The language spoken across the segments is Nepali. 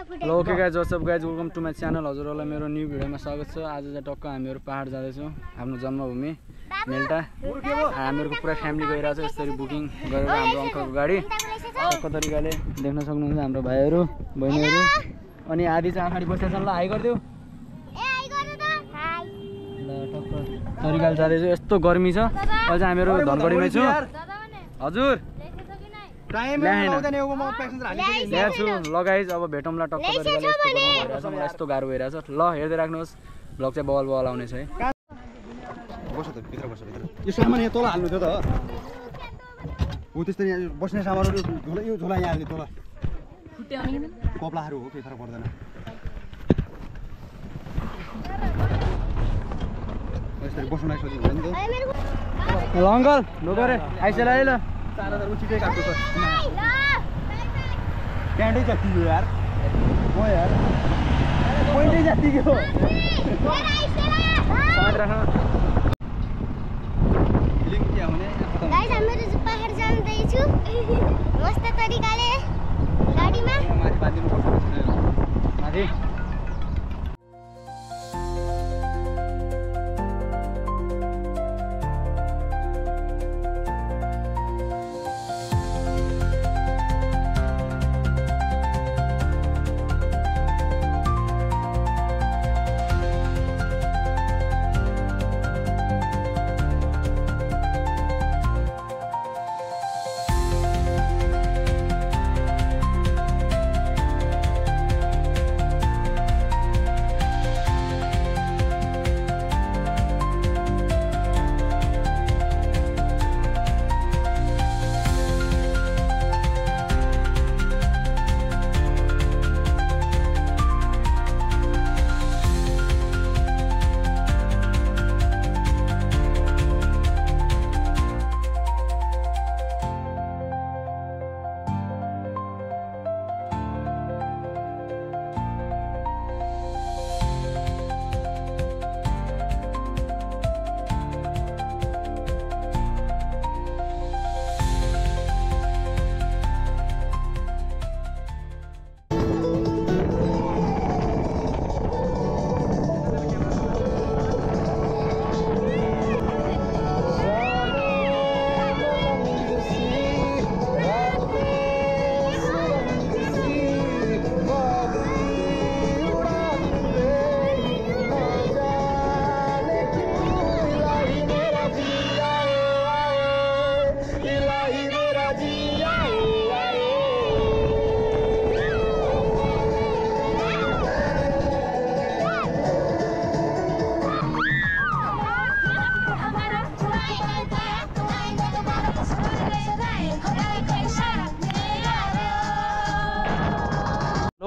Hello okay guys what's up guys welcome to my channel हजुरहरूलाई मेरो न्यू भिडियोमा स्वागत छ। आज चाहिँ टक्क हामीहरू पहाड जाँदैछौँ आफ्नो जन्मभूमि मेल्टा। हामीहरूको पुरा फ्यामिली गइरहेको छ यसरी बुकिङ गरेर हाम्रो अङ्कलको गाडी टक्क तरिकाले देख्न सक्नुहुन्छ हाम्रो भाइहरू बहिनीहरू। अनि आधी चाहिँ अगाडि बसेका छन्। ल हाई गरिदेऊ। ल टक्क तरिकाले जाँदैछु। यस्तो गर्मी छ। अहिले चाहिँ हामीहरू धनगढीमै छौँ। हजुर लगाइज अब भेटौँला टक्क तरिकाले। मलाई यस्तो गाह्रो भइरहेछ। ल हेर्दै राख्नुहोस् ब्लग चाहिँ बल बल आउनेछ है। यो सामान यहाँ तल हाल्नु थियो त हो त्यस्तै यहाँ बस्ने सामानहरू झोला यो झोला यहाँ हाल्ने तल कपडाहरू हो केही फरक पर्दैन। यसरी बस्नुलाई सजिलो हुन्छ नि त। ल अङ्कल ढोकरे आइसला है। ल 4000 उचितै काट्छु सर। प्यान्टै जति हो यार हो यार पोइन्टै जति हो। गाइस हामीहरू चाहिँ पहाड जाँदैछु मस्त तरिकाले गाडीमा। माथि बाँधिनु पर्छ माथि।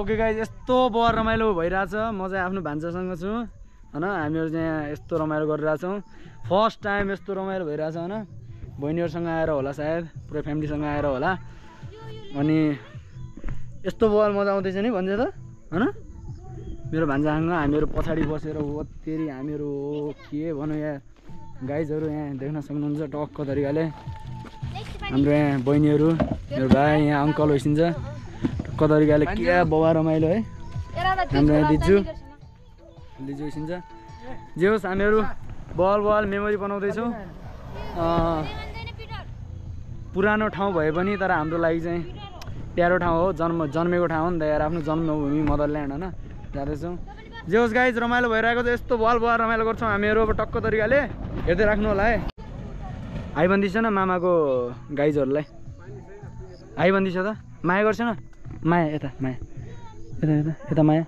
ओके गाइज यस्तो बर रमाइलो भइरहेछ। म चाहिँ आफ्नो भान्जासँग छु होइन। हामीहरू चाहिँ यहाँ यस्तो रमाइलो गरिरहेछौँ। फर्स्ट टाइम यस्तो रमाइलो भइरहेछ होइन। बहिनीहरूसँग आएर होला सायद पुरै फ्यामिलीसँग आएर होला। अनि यस्तो बल मजा आउँदैछ नि भन्छ त होइन। मेरो भान्जासँग हामीहरू पछाडि बसेर हो तेरि हामीहरू हो के भनौँ यहाँ गाइजहरू यहाँ देख्न सक्नुहुन्छ टक्क तरिकाले। हाम्रो यहाँ बहिनीहरू मेरो भाइ यहाँ अङ्कल होइसिन्छ टक्क तरिकाले के बवा रमाइलो है। हाम्रो यहाँ दिजु होइसिन्छ। जे होस् हामीहरू बल बल मेमोरी बनाउँदैछौँ। पुरानो ठाउँ भए पनि तर हाम्रो लागि चाहिँ प्यारो ठाउँ हो। जन्मेको ठाउँ हो नि त यार। आफ्नो जन्मभूमि मदरल्यान्ड होइन जाँदैछौँ। जे होस् गाइज रमाइलो भइरहेको छ। यस्तो बल बल रमाइलो गर्छौँ हामीहरू अब टक्क तरिकाले। हेर्दै राख्नु होला है। हाई भन्दैछ न मामाको गाइजहरूलाई। हाई भन्दैछ त माया गर्छ न। माया यता माया यता यता यता माया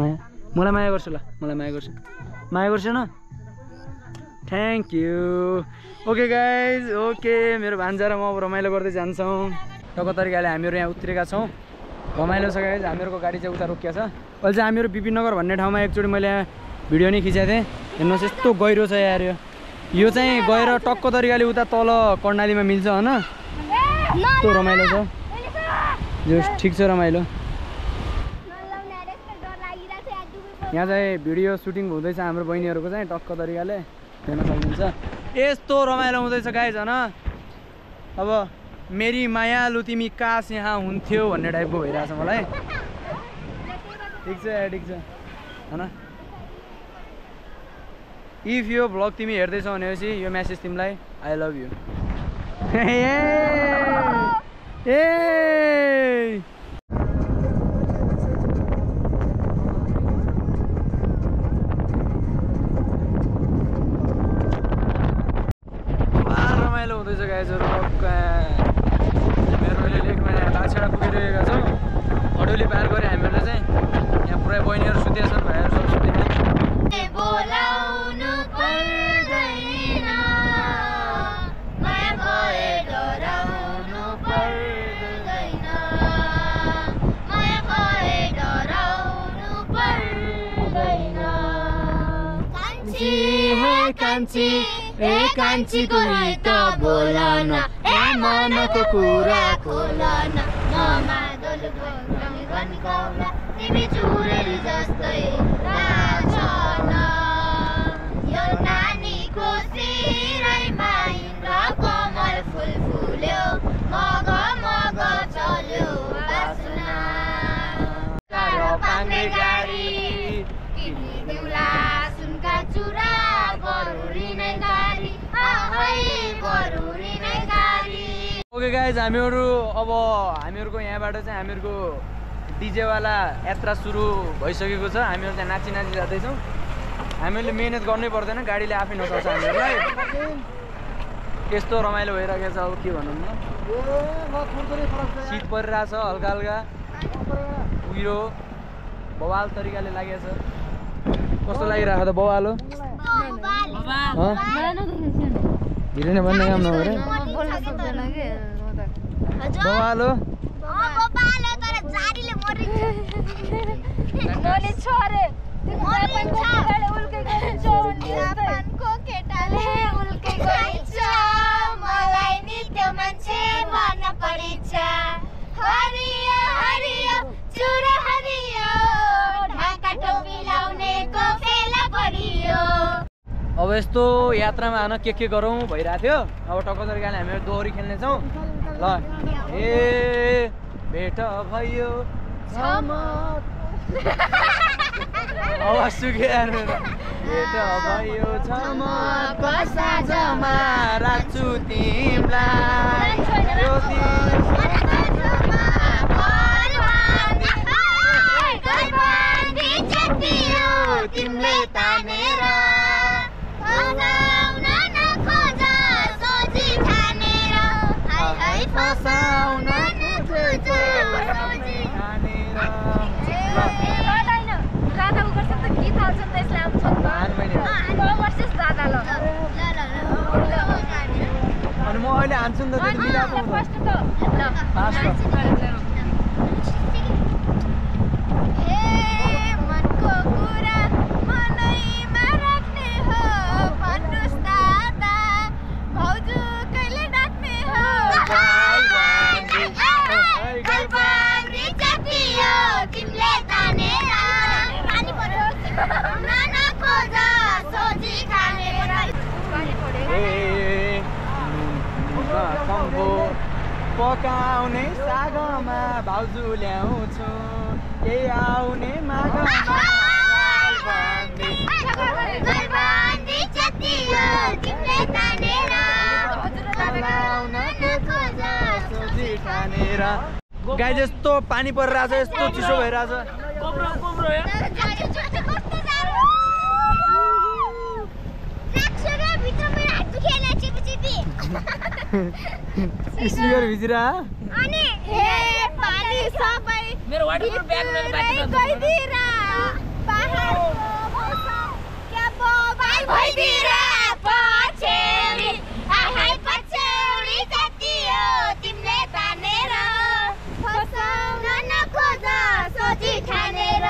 माया मलाई माया गर्छु। ल मलाई माया गर्छु। माया गर्छु न। Thank you. Okay guys okay मेरो भान्जा र म अब रमाइलो गर्दै जान्छौँ टक्क तरिकाले। हामीहरू यहाँ उत्रेका छौँ। रमाइलो छ गाइज। हामीहरूको गाडी चाहिँ उता रोकिया छ। अहिले चाहिँ हामीहरू विपिनगर भन्ने ठाउँमा एकचोटि मैले यहाँ भिडियो नै खिचेको थिएँ। हेर्नुहोस् यस्तो गहिरो छ यार। यो चाहिँ गएर टक्क तरिकाले उता तल कर्णालीमा मिल्छ होइन। यस्तो रमाइलो छ। जो ठिक छ रमाइलो। यहाँ चाहिँ भिडियो सुटिङ हुँदैछ हाम्रो बहिनीहरूको चाहिँ टक्क तरिकाले हेर्न सक्नुहुन्छ। यस्तो रमाइलो हुँदैछ गाइज होइन। अब मेरी मायालु तिमी काश यहाँ हुन्थ्यो भन्ने टाइपको भइरहेछ मलाई। ठिक छ हैन इफ यो भ्लग तिमी हेर्दैछौ भनेपछि यो मेसेज तिमीलाई आई लभ यु रमाइलो हुँदैछ गाइजहरू मेरो लेकमा टाछाडा पुगिरहेका छौँ अडौली पार गरे हामीहरूले चाहिँ यहाँ पुरै बहिनीहरू सुतेका छन् भाइहरू सब सुतेका बोलाउनु पर्दैन माया भए डराउनु पर्दैन माया भए डराउनु पर्दैन कान्छी हे कान्छीको हित बोलन ए मनको कुरा खोलन नमादल गनगौला तिमी चुरेली जस्तै नाचन यो नानीको शिरैमा इन्द्र कमल फुल फुल्यो मग मग चल्यो बासना पाङ्गे गाडी किनिदिउँला सुनका चुरा बरुरी नै गाडी बरुरी नै गाडी ओके गाइज हामीहरूको यहाँबाट चाहिँ हामीहरूको डिजेवाला यात्रा सुरु भइसकेको छ हामीहरू चाहिँ नाची नाची जाँदैछौँ हामीहरूले मेहनत गर्नै पर्दैन गाडीले आफै नचाउँछ हामीहरूलाई यस्तो रमाइलो भइरहेको छ अब के भनौँ न शीत परिरहेछ हल्का हल्का उहिरो बवाल तरिकाले लागेको छ कस्तो लागिरहेको त बवाल हो धेरै नै भन्ने काम नगरे बवाल हो मलाई नित्य मान्छे मन परिछ हरियो हरियो चुरा हरियो ढाका टोपी लाउनेको फेला परियो अब यस्तो यात्रामा हान के गरौँ भइरहेको थियो अब टक्क तरिकाले हामीहरू दोहोरी खेल्नेछौँ ल ए भेट भयो आवाज सुकियो भेट भयो छमक साँझमा राख्छु तिमीलाई तिमीले तानेर फसाउन नखोज सोझी ठानेर हाई फसाउन नखोज सोझी ठानेर राधा उगर्छ त गीत हाल्छ नि त्यसले आउँछ दादा ल अनि म अहिले हान्छु नि त मिलाएको फर्स्ट त ल मनको कुरा मनैमा राख्ने हो भन्नुस् दादा भाउजू कहिले डाक्ने हो गल्बाङ्गी चटियो तिमीले तानेर पानी पर्यो नखोज सोझी खानेर कम्बो पकाउने सागमा भाउजू ल्याउँछु केही आउने मागमा गल्बाङ्गी चटियो तिमीले तानेर सोझी ठानेर गाई जस्तो पानी परिरहेछ यस्तो चिसो भइरहेछ स्पिकर भिजिरा मेरो वाटरप्रुफ ब्याग मैले बाटो गइदिरा पहाडको मौसम क्या बोबाइ भइदिरा पछेउरी आहाई पछेउरी जातियो तिमीले तानेर फसाउन नखोज सोझी ठानेर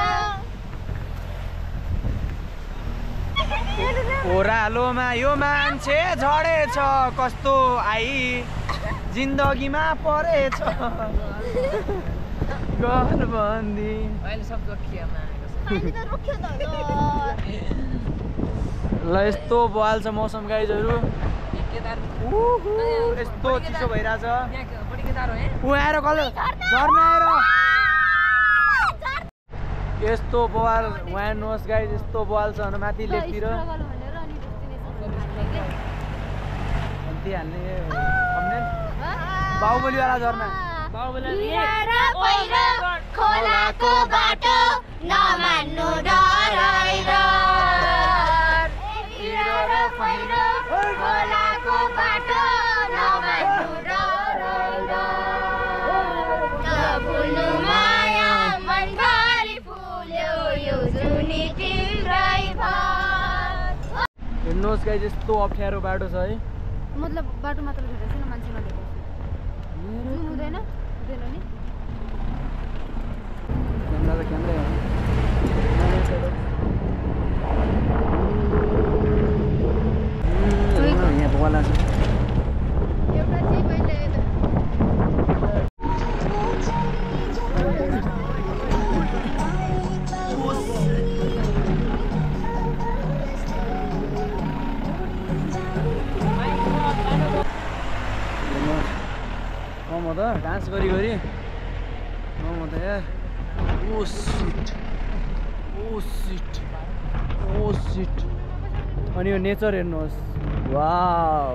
ओह्रालोमा यो मान्छे झडेछ कस्तो आई जिन्दगीमा परेछ घरबन्दी अहिले सब जोखियामा ल यस्तो बवाल छ मौसम गाइजहरू यस्तो चिसो भइरहेछ ऊ आएर कल झर्ना आएर यस्तो बवाल वहाँ हेर्नुहोस् गाइज यस्तो बवाल छ भने माथि लेकतिर त्यही हाल्ने बाहुबलीवाला झरना खोलाको बाटो नमान्नु खोलाको बाटो नभुल्नु माया मनभरि फुल्यो यो जुनी तिम्रै भात। हेर्नुहोस् गाइज यस्तो अप्ठ्यारो बाटो छ है मतलब बाटो मात्र भेटेको छैन मान्छे नदेखेको हुँदैन हुँदैन नि क्यामेरा त क्यामेरै हो यहाँ बवाल छ एउटा चाहिँ मैले म त डान्स गरी म त यार ओ सिट अनि यो नेचर हेर्नुहोस् वाउ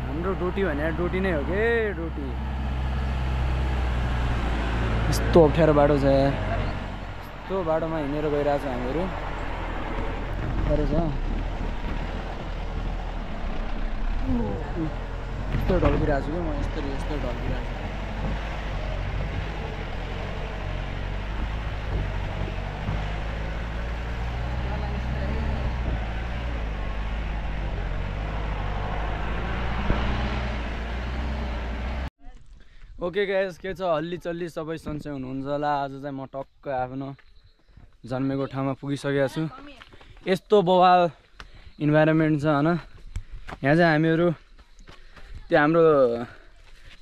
हाम्रो डोटी भने डोटी नै हो के डोटी यस्तो अप्ठ्यारो बाटो छ यार यस्तो बाटोमा हिँडेर गइरहेको छ हामीहरू साह्रो छ यस्तो ढल्किरहेको छु कि म यस्तो ढल्किरहेको छु ओके गाइस के छ हल्ली चल्ली सबै सन्चै हुनुहुन्छ होला। आज चाहिँ म टक्क आफ्नो जन्मेको ठाउँमा पुगिसकेको छु। यस्तो बवाल इन्भाइरोमेन्ट छ हैन। यहाँ चाहिँ हामीहरू त्यो हाम्रो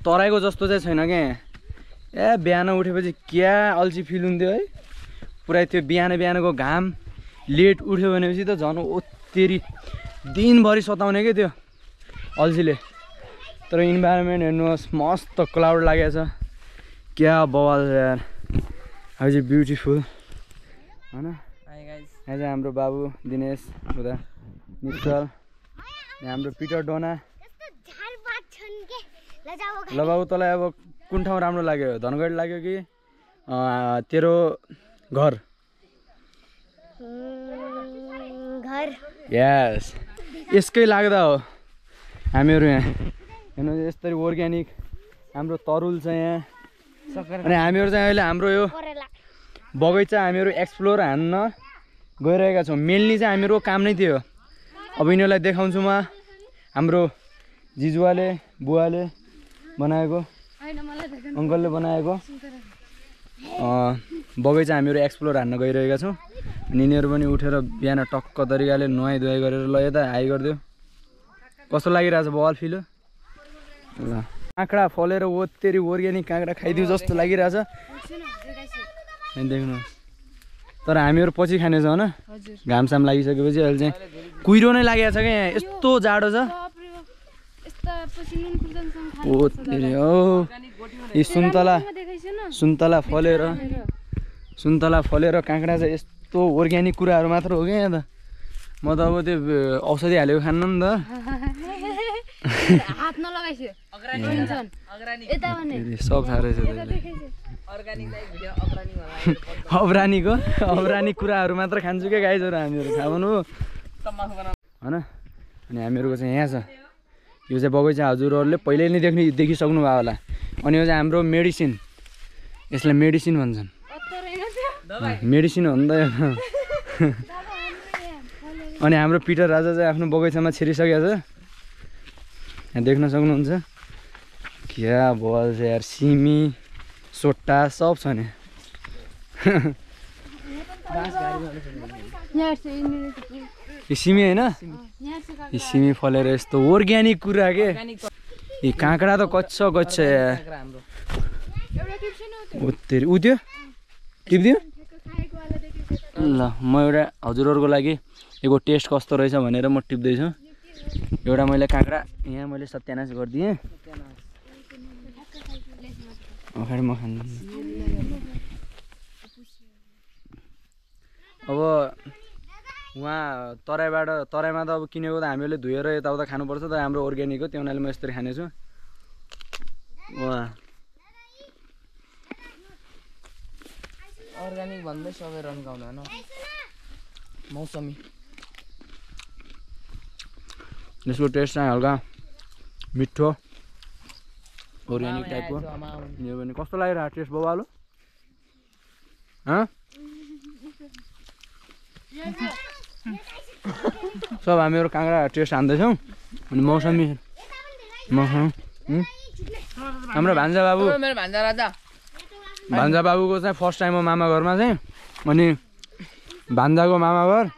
तराईको जस्तो चाहिँ छैन क्या। ए बिहान उठेपछि क्या अल्छी फिल हुन्थ्यो है पुरै। त्यो बिहानको घाम लेट उठ्यो भनेपछि त झन् ओतेरी दिनभरि सताउने क्या त्यो अल्छीले। तर इन्भाइरोमेन्ट हेर्नुहोस् मस्त क्लाउड लागेको छ क्या बवाल छ यार। हाउ इज ब्युटिफुल हैन। यहाँ चाहिँ हाम्रो बाबु दिनेश उता निश्चल हाम्रो पिटर डोना। ल बाबु तँलाई अब कुन ठाउँ राम्रो लाग्यो धनगढी लाग्यो कि तेरो घर? यस यसकै लाग्दा हो हामीहरू यहाँ हेर्नु यसरी अर्ग्यानिक हाम्रो तरुल छ यहाँ। अनि हामीहरू चाहिँ अहिले हाम्रो यो बगैँचा हामीहरू एक्सप्लोर हान्न गइरहेका छौँ। मेनली चाहिँ हामीहरूको काम नै थियो। अब यिनीहरूलाई देखाउँछु म हाम्रो जिजुवाले बुवाले बनाएको अङ्कलले बनाएको बगैँचा हामीहरू एक्सप्लोर हान्न गइरहेका छौँ। अनि यिनीहरू पनि उठेर बिहान टक्क तरिकाले नुहाइ धुवाइ गरेर ल यता हाई गरिदियो। कस्तो लागिरहेछ बवाल फिल? ल काँक्रा फलेर ओतेरी अर्ग्यानिक काँक्रा खाइदियो जस्तो लागिरहेछ देख्नुहोस्। तर हामीहरू पछि खानेछौँ होइन। घामसाम लागिसकेपछि अहिले चाहिँ कुहिरो नै लागेको छ क्या यहाँ। यस्तो जाडो छ ओतेरी हो। यी सुन्तला फलेर काँक्रा चाहिँ यस्तो अर्ग्यानिक कुराहरू मात्र हो क्या यहाँ त। म त अब त्यो औषधि हालेको खान्न नि त। हात नलगाइसु सब थाहा रहेछ अब्रानी कुराहरू मात्र खान्छु क्या गाइजहरू हामीहरू थाहा भन्नु होइन। अनि हामीहरूको चाहिँ यहाँ छ यो चाहिँ बगैँचा हजुरहरूले पहिल्यै नै देखिसक्नु भयो होला। अनि यो चाहिँ हाम्रो मेडिसिन यसलाई मेडिसिन भन्छन्। मेडिसिन हो नि त यो। अनि हाम्रो पिटर राजा चाहिँ आफ्नो बगैँचामा छिरिसकेको छ यहाँ देख्न सक्नुहुन्छ। क्या बवाल छ यार। सिमी सोट्टा सब छ नि। यो सिमी होइन यो सिमी फलेर यस्तो अर्ग्यानिक कुरा के। यो काँक्रा त कच्छ यार। उत्तेरी उ त्यो टिप्दियो ल। म एउटा हजुरहरूको लागि यो टेस्ट कस्तो रहेछ भनेर म टिप्दैछु। एउटा मैले काँक्रा यहाँ मैले सत्यानाश गरिदिएँ। अगाडि म खान्छु। वहाँ तराईमा त अब किनेको त हामीले धोएर यताउता खानुपर्छ तर हाम्रो अर्ग्यानिक हो त्यो हुनाले म यसरी खानेछु वहाँ अर्ग्यानिक भन्दै सबै रन्काउँदैन मौसमी यसको टेस्ट चाहिँ हल्का मिठो अर्ग्यानिक टाइपको यो पनि कस्तो लागिरहेको टेस्ट बबालो सब हामीहरू काँक्रा टेस्ट हान्दैछौँ अनि मौसमी हाम्रो भान्जा बाबु मेरो भान्जा राजा भान्जा बाबुको चाहिँ फर्स्ट टाइम हो मामा घरमा चाहिँ अनि भान्जाको मामा घर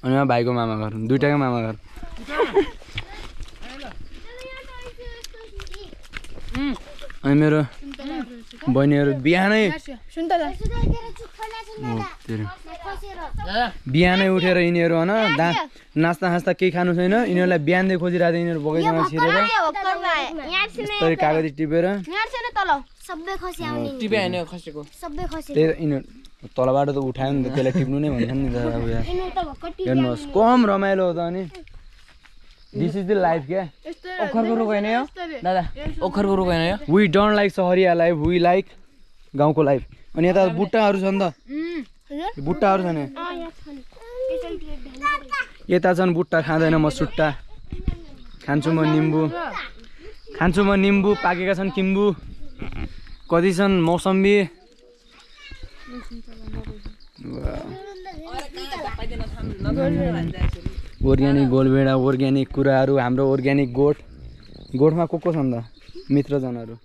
अनि भाइको मामा घर दुइटाको मामा घर अनि मेरो बहिनीहरू बिहानै बिहानै उठेर यिनीहरू होइन नास्ता नास्ता केही खानु छैन यिनीहरूलाई बिहानदेखि खोजिरहेको थियो यिनीहरू बगैँचामा छिरेर यस्तरी कागजी टिपेर त्यही यिनीहरू तलबाट त उठायो नि त त्यसलाई टिप्नु नै भन्छ नि त अब यहाँ हेर्नुहोस् कम रमाइलो हो त अनि दिस इज द लाइफ क्या ओखरको रुख होइन यो दादा ओखरको रुख होइन यो वी डोन्ट लाइक सहरिया लाइफ वी लाइक गाउँको लाइफ अनि यता बुट्टाहरू छन् त बुट्टाहरू छन् यता छन् बुट्टा खाँदैन म सुट्टा खान्छु म निम्बु पाकेका छन् किम्बु कति छन् मौसम्बी अर्ग्यानिक गोलभेडा अर्ग्यानिक कुराहरू हाम्रो अर्ग्यानिक गोठमा को छन् त मित्रजनहरू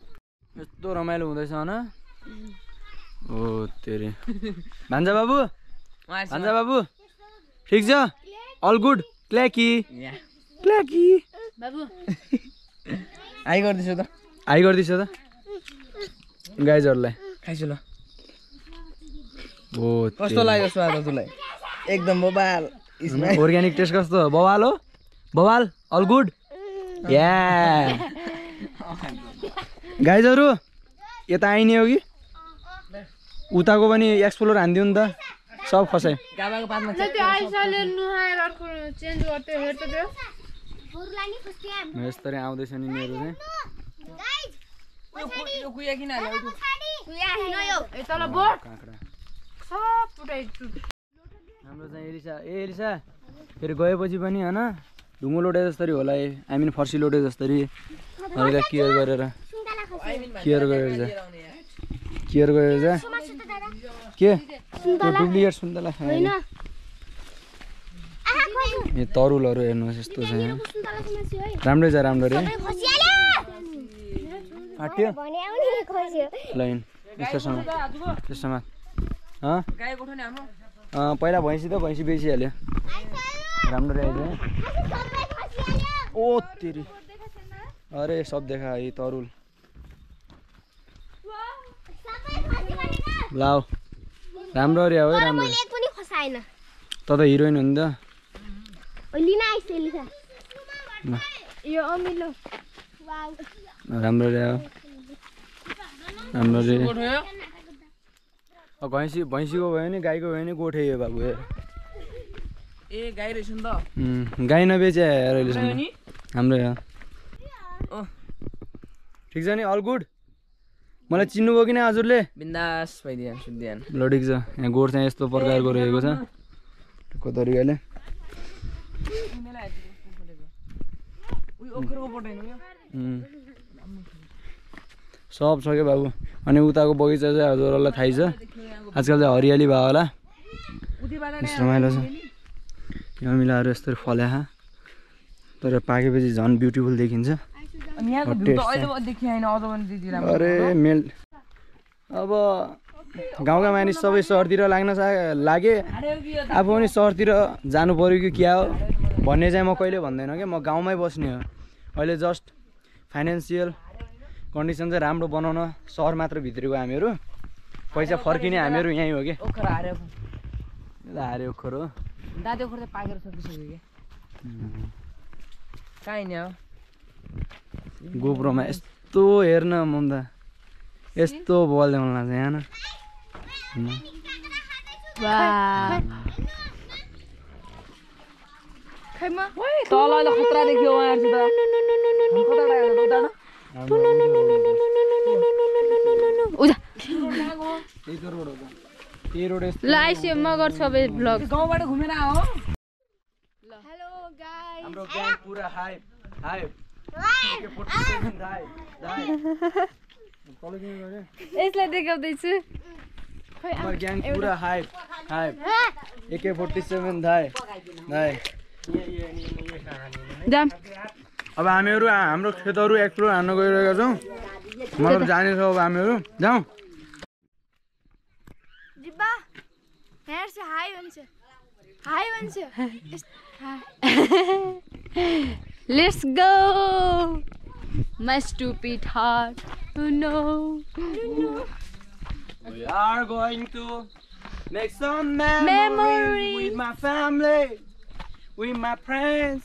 यस्तो रमाइलो हुँदैछ होइन ओ तेरे भान्जा बाबु ठिक छ अल गुड क्ल्याकी बाबु हाई गर्दैछु त गाइजहरूलाई खाइछु ल ओ कस्तो लाग्यो स्वाद हजुरलाई एकदम बबाल अर्ग्यानिक टेस्ट कस्तो बवाल हो बवाल अल गुड या गाइजहरू यता आइने हो कि उताको पनि एक्सप्लोर हानिदिउँ नि त सब खसाइ गाबाको पातमा यस्तरी आउँदैछ नि मेरो चाहिँ काँक्रा हाम्रो चाहिँ एलिसा फेरि गएपछि पनि होइन ढुङ्गो लोटे जस्तरी होला आई मिन फर्सी लोटे जस्तरी हल्का केयर गरेर जा के डुप्लिकेट सुन्तला खायो ए तरुलहरू हेर्नुहोस् यस्तो छ यहाँ राम्रै छ राम्रो रे फाट्यो ल यस्तो समात पहिला भैँसी बेचिहाल्यो राम्रो रहेछ ओ तेरी अरे सब देखा है तरुल लाओ राम्रो अरे हो राम्रो त हिरोइन हो नि त राम्रो रे राम्रो रे भैँसीको भयो नि गाईको भयो नि गोठे यो बाबु ए गाई रहेछ नि त गाई नबेचे अहिलेसम्म हाम्रो ठिक छ नि अल गुड मलाई चिन्नुभयो कि न हजुरले बिन्दास भइदियो सुन्दिएन ल ठिक छ यहाँ गोठ चाहिँ यस्तो प्रकारको रहेको छ को तरिकाले सब छ क्या बाबु अनि उताको बगैँचा चाहिँ हजुरहरूलाई थाहै छ आजकल चाहिँ हरियाली भयो होला रमाइलो छ अमिलाहरू यस्तरी फल्या तर पाकेपछि झन् ब्युटिफुल देखिन्छ अरे मेल अब गाउँका मानिस सबै सहरतिर लागे आफू पनि सहरतिर जानु पऱ्यो कि क्या हो भन्ने चाहिँ म कहिले भन्दैन क्या म गाउँमै बस्ने हो अहिले जस्ट फाइनेन्सियल कन्डिसन चाहिँ राम्रो बनाउन सहर मात्र भित्रेको हामीहरू पैसा फर्किने हामीहरू यहीँ हो कि हारे ओखर हो दादे ओखर त पाकेर सकिसक्यो क्या कहीँ नि हो गोप्रोमा यस्तो हेर्न मन्दा यस्तो बल देउन लाग्छ यहाँ खै म तल अहिले खतरा देखियो उहाँहरूसित खतरा लाग्यो उता उजा त्यही त रोड हो त त्यही रोड यस्तो ल आइसियो म गर्छु अब भ्लग गाउँबाट घुमेर हो हेलो गाइस हाम्रो ग्याङ पुरा हाइप हाइप यसलाई देखाउँदैछु हाम्रो ग्याङ पुरा हाइप हाइप AK47 धाइ धाइ जाम अब हामीहरू हाम्रो खेतहरू एक्सप्लोर हान्न गइरहेका छौँ मतलब जानेछौँ अब हामीहरू जाउँ जिब्बा हेर से हाई भन्छ let's go my stupid heart no We are going to make some Memories. memories with my family, with my friends,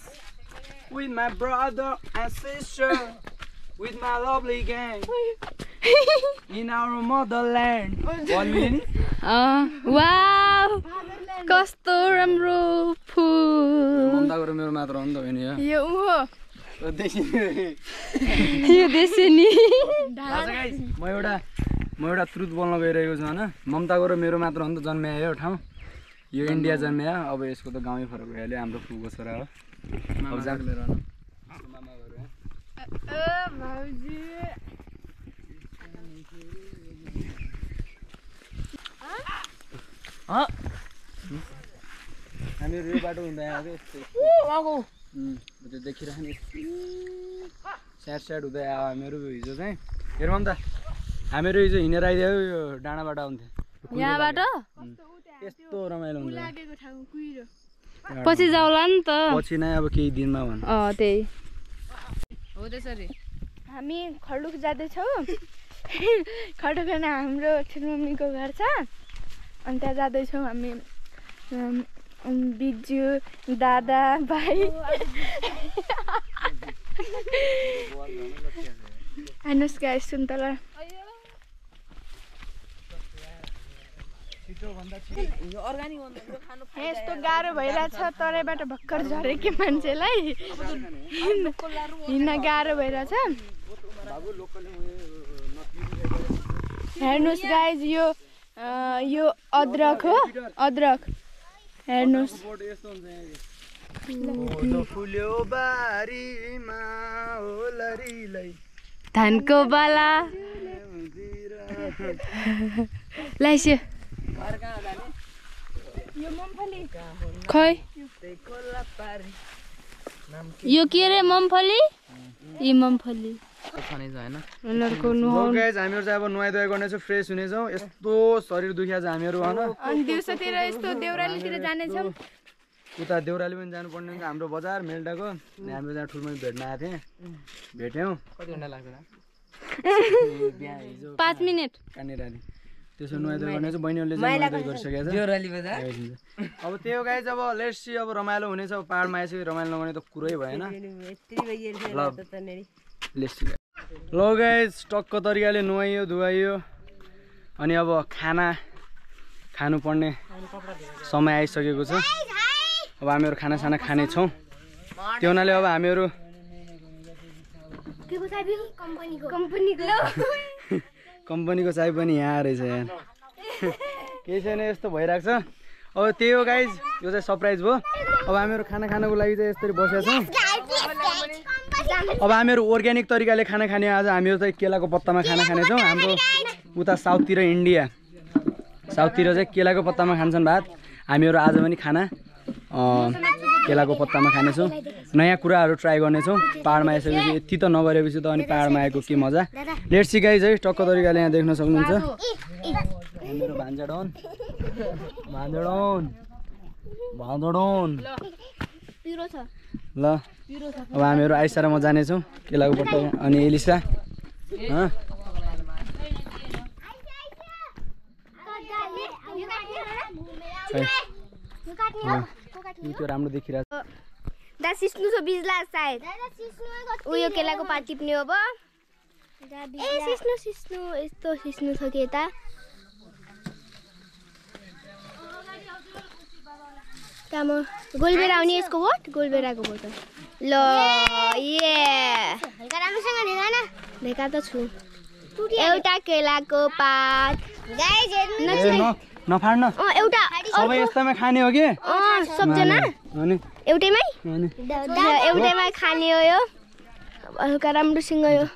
with my brother and sister, with my lovely gang in our motherland. Wow कस्तो राम्रो फुल ममताको र मेरो मात्र हो नि त होइन यो हो यो देशी यो देशनी म एउटा ट्रुथ बोल्न गइरहेको छु होइन ममताको र मेरो मात्र हो नि त जन्मिया यो ठाउँ यो इन्डिया जन्मिया अब यसको त गाउँै फरक भइहाल्यो हाम्रो फुको छोरा हो अब जान्छ मेरो हामीहरू यो बाटो हुँदा आएको यस्तै त्यो देखिरहने स्याड स्याड हुँदै आयो हामीहरू हिजो चाहिँ हेर ममता हामीहरू हिजो हिँडेर आइदियो यो डाँडाबाट आउँथ्यो यहाँबाट यस्तो रमाइलो हुन्छ पछि जाउला नि त पछि नै अब केही दिनमा भन् त्यही हो त्यसरी हामी खडुक जाँदैछौँ खडुकमा हाम्रो छिरमम्मीको घर छ अनि त्यहाँ जाँदैछौँ हामी बिजु दादा भाइ हेर्नुहोस् गाइस सुन्तला यस्तो गाह्रो भइरहेछ तराईबाट भर्खर झरेकी मान्छेलाई हिँड्न गाह्रो भइरहेछ हेर्नुहोस् गाइस यो अदरक हो अदरक हेर्नुहोस् धानको बाला लाइस्यो खै यो के रे मम्फली यी मम्फली हामीहरू चाहिँ अब नुहाइधुवाइ गर्नेछौँ फ्रेस हुनेछौँ यस्तो शरीर दुखिया छ हामीहरू होइन अनि दिउँसोतिर यस्तो देउरालीतिर जानेछौँ उता देउराली पनि जानुपर्ने हुन्छ हाम्रो बजार मेल्टाको अनि हाम्रो जहाँ ठुलो भेट्न आएको थिएँ भेट्यौँ कति घन्टा लाग्छ 5 मिनेट कहाँनिर त्यसो नुहाइधुवाइ गर्ने चाहिँ बहिनीहरूले नुहाइधुवाइ गरिसकेको छ अब त्यो गाई चाहिँ अब लेट्स सी अब रमाइलो हुनेछ अब पाहाडमा आइसक्यो रमाइलो नगर्ने त कुरै भएन ल गाइस टक्क तरिकाले नुहाइयो धुवाइयो अनि अब खाना खानुपर्ने समय आइसकेको छ अब हामीहरू खानासाना खानेछौँ त्यो हुनाले अब हामीहरू कम्पनीको चाय पनि यहाँ रहेछ यहाँ केही छैन यस्तो भइरहेको छ अब त्यही हो गाइज यो चाहिँ सरप्राइज भयो अब हामीहरू खाना खानको लागि चाहिँ यसरी बसेका छौँ अब हामीहरू अर्ग्यानिक तरिकाले खाना खाने आज हामीहरू चाहिँ केलाको पत्तामा खाना खानेछौँ हाम्रो उता साउथतिर इन्डिया साउथतिर चाहिँ केलाको पत्तामा खान्छन् भात हामीहरू आज पनि खाना केलाको पत्तामा खानेछौँ नयाँ कुराहरू ट्राई गर्नेछौँ पाहाडमा आइसकेपछि यति त नगरेपछि त अनि पाहाडमा आएको के मजा लेट्स सी गाइज है टक्क तरिकाले यहाँ देख्न सक्नुहुन्छ मेरो भान्जाडोन ल अब हामीहरू आइसा र म जानेछौँ केलाको पत्ता अनि एलिसा त्यो राम्रो देखिरहेको दा सिस्नु छ बिजला सायद उयो केलाको पात टिप्ने हो अब ए सिस्नु यस्तो सिस्नु छ के यता तामा गोलबेरा आउने यसको बोट गोलबेराको बोट ल ये हल्का राम्रोसँग ढेका न ढेका त छु एउटा केलाको पात गाइस हेर्नु नफाड्न एउटा सबै यस्तैमा खाने हो के सबजना अनि एउटैमै अनि एउटैमा खाने हो यो हल्का राम्रोसँग यो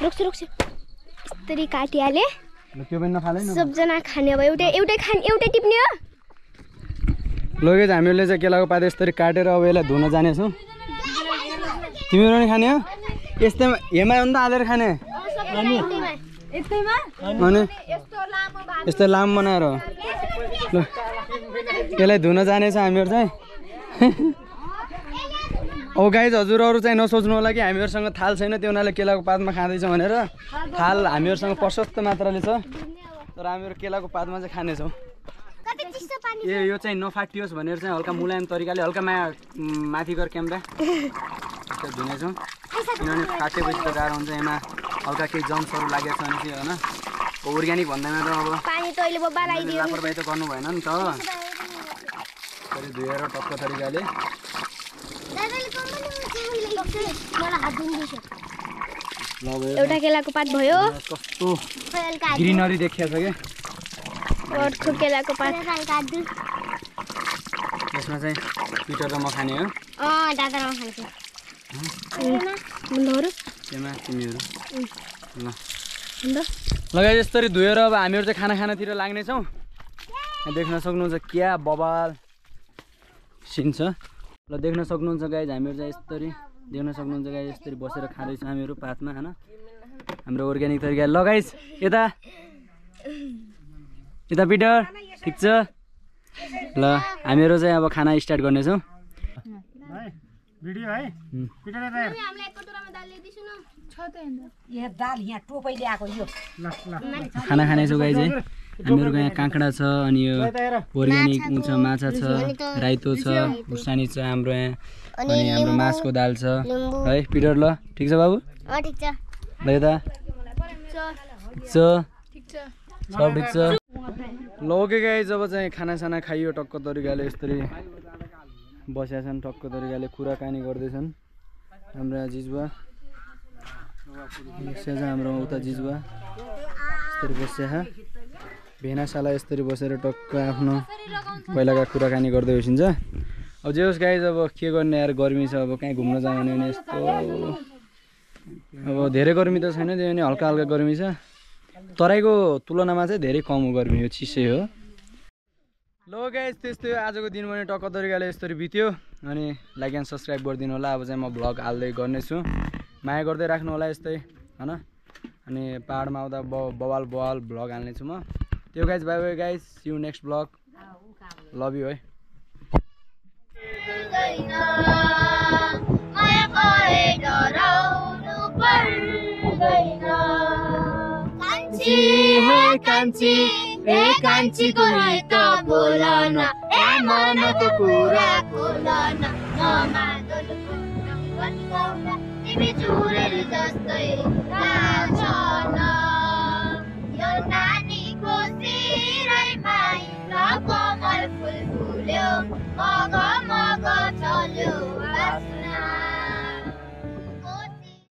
रुक्छ यसरी काटिहाले त्यो पनि नफाले न सबजना खाने अब एउटै टिप्ने हो लगेज हामीले चाहिँ केलाको पात यसरी काटेर अब यसलाई धुन जानेछौँ तिमीहरू पनि खाने हो यस्तैमा हेमा हो नि त हालेर खाने अनि यस्तो लामो बनाएर ल यसलाई धुन जानेछ हामीहरू चाहिँ अब गाइज हजुरहरू चाहिँ नसोच्नु होला कि हामीहरूसँग थाल छैन त्यो उनीहरूले केलाको पातमा खाँदैछ भनेर थाल हामीहरूसँग प्रशस्त मात्राले छ तर हामीहरू केलाको पातमा चाहिँ खानेछौँ यो चाहिँ नफाटियोस् भनेर चाहिँ हल्का मुलायम तरिकाले हल्का माथि गएर क्यामेरा धुनेछौँ किनभने फाटेपछि त गाह्रो हुन्छ यसमा हल्का केही जम्सहरू लागेको छ भने चाहिँ होइन अर्ग्यानिक भन्दैमा त अब लापरवाही त गर्नु भएन नि त धोएर टक्क तरिकाले एउटा केलाको पात भयो कस्तो ग्रिनरी देखिएको छ क्या अर्को केलाको पात यसमा चाहिँ पिटर र म खाने हो त्यसमा तिमीहरू लगाइ यसरी धोएर अब हामीहरू चाहिँ खानातिर लाग्नेछौँ देख्न सक्नुहुन्छ क्या बबाल सिन छ ल देख्न सक्नुहुन्छ गाइज हामीहरू चाहिँ यसरी बसेर खाँदैछौँ हामीहरू पातमा होइन हाम्रो अर्ग्यानिक तरिका लगाइस यता पिटर ठिक छ ल हामीहरू चाहिँ अब खाना स्टार्ट गर्नेछौँ भिडियो है पिटर खाना खानेछौँ गाइज है हामीहरूको यहाँ काँक्रा छ अनि यो अर्ग्यानिक उ छ माछा छ राइतो छ खुर्सानी छ हाम्रो यहाँ अनि हाम्रो मासको दाल छ है पिटर ल ठिक छ बाबु ल यता सब ठिक छ ल ओके गाइज अब चाहिँ खानासाना खाइयो टक्क तरिकाले यसरी बसेका छन् टक्क तरिकाले कुराकानी गर्दैछन् हाम्रो यहाँ जिजुवा हाम्रो उता जिजुवा यसरी बसिया भेनासाला यसरी बसेर टक्क आफ्नो पहिलाका कुराकानी गर्दै बसिन्छ अब जे होस् गाइज अब के गर्ने यार गर्मी छ अब कहीँ घुम्न जाने भने यस्तो अब धेरै गर्मी त छैन त्यो भने हल्का हल्का गर्मी छ तराईको तुलनामा चाहिँ धेरै कम हो गर्मी हो चिसै हो ल गाइज त्यस्तै आजको दिन पनि टक्क तरिकाले यसरी बित्यो अनि लाइक एन्ड सब्सक्राइब गरिदिनु होला अब चाहिँ म भ्लग हाल्दै गर्नेछु माया गर्दै राख्नु होला यस्तै होइन अनि पहाडमा आउँदा बवाल भ्लग हाल्नेछु म त्यो guys bye bye guys see you next vlog love you है कान्छीको हित बोल न ए मनको कुरा खोल न तिमी चुरेली जस्तै लाग्छ न यो नानीको शिरैमा कमल फुल फुल्यो